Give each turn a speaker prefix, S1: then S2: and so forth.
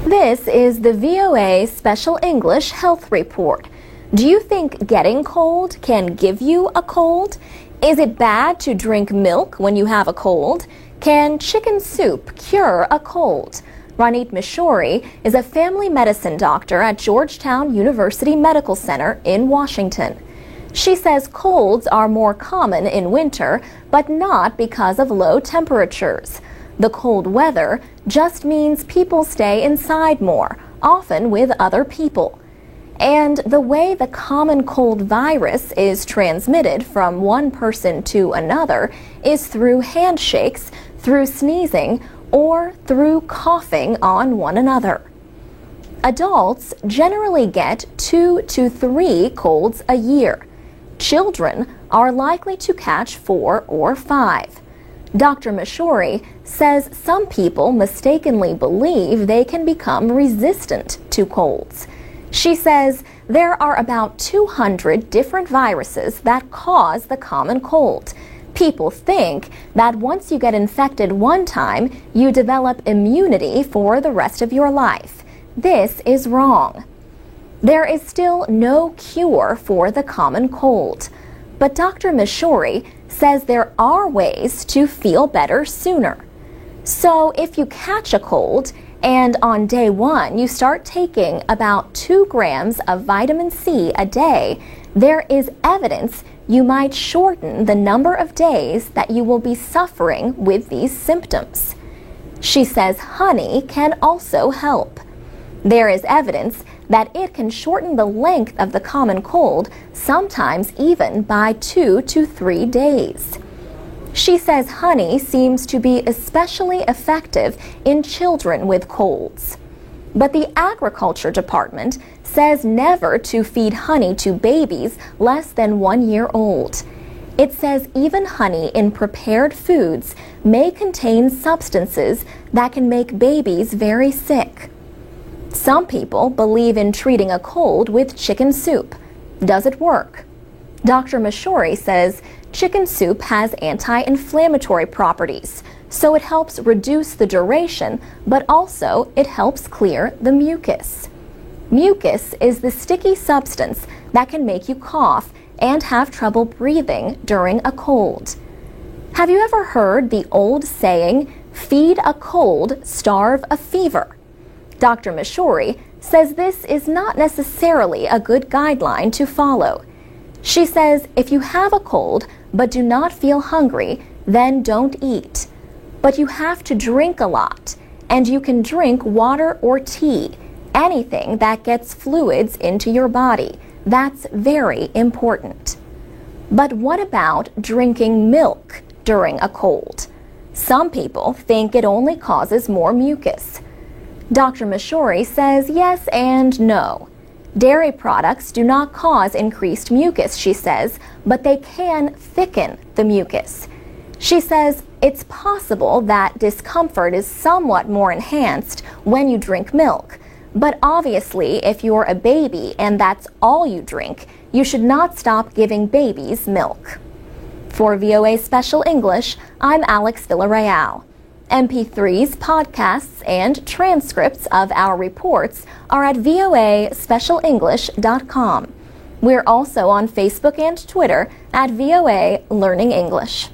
S1: This is the VOA Special English Health Report. Do you think getting cold can give you a cold? Is it bad to drink milk when you have a cold? Can chicken soup cure a cold? Ranit Mishori is a family medicine doctor at Georgetown University Medical Center in Washington. She says colds are more common in winter, but not because of low temperatures. The cold weather just means people stay inside more, often with other people. And the way the common cold virus is transmitted from one person to another is through handshakes, through sneezing, or through coughing on one another. Adults generally get 2 to 3 colds a year. Children are likely to catch 4 or 5. Dr. Mishori says some people mistakenly believe they can become resistant to colds. She says there are about 200 different viruses that cause the common cold. People think that once you get infected one time, you develop immunity for the rest of your life. This is wrong. There is still no cure for the common cold, but Dr. Mishori says there are ways to feel better sooner. So if you catch a cold and on day 1 you start taking about 2 grams of vitamin C a day, there is evidence you might shorten the number of days that you will be suffering with these symptoms. She says honey can also help. There is evidence that it can shorten the length of the common cold, sometimes even by 2 to 3 days. She says honey seems to be especially effective in children with colds. But the Agriculture Department says never to feed honey to babies less than 1 year old. It says even honey in prepared foods may contain substances that can make babies very sick. Some people believe in treating a cold with chicken soup. Does it work? Dr. Mishori says chicken soup has anti-inflammatory properties, so it helps reduce the duration, but also it helps clear the mucus. Mucus is the sticky substance that can make you cough and have trouble breathing during a cold. Have you ever heard the old saying, "Feed a cold, starve a fever"? Dr. Mishori says this is not necessarily a good guideline to follow. She says if you have a cold but do not feel hungry, then don't eat. But you have to drink a lot, and you can drink water or tea, anything that gets fluids into your body. That's very important. But what about drinking milk during a cold? Some people think it only causes more mucus. Dr. Mishori says yes and no. Dairy products do not cause increased mucus, she says, but they can thicken the mucus. She says it's possible that discomfort is somewhat more enhanced when you drink milk, but obviously if you're a baby and that's all you drink, you should not stop giving babies milk. For VOA Special English, I'm Alex Villarreal. MP3s, podcasts, and transcripts of our reports are at voaspecialenglish.com. We're also on Facebook and Twitter at VOA Learning English.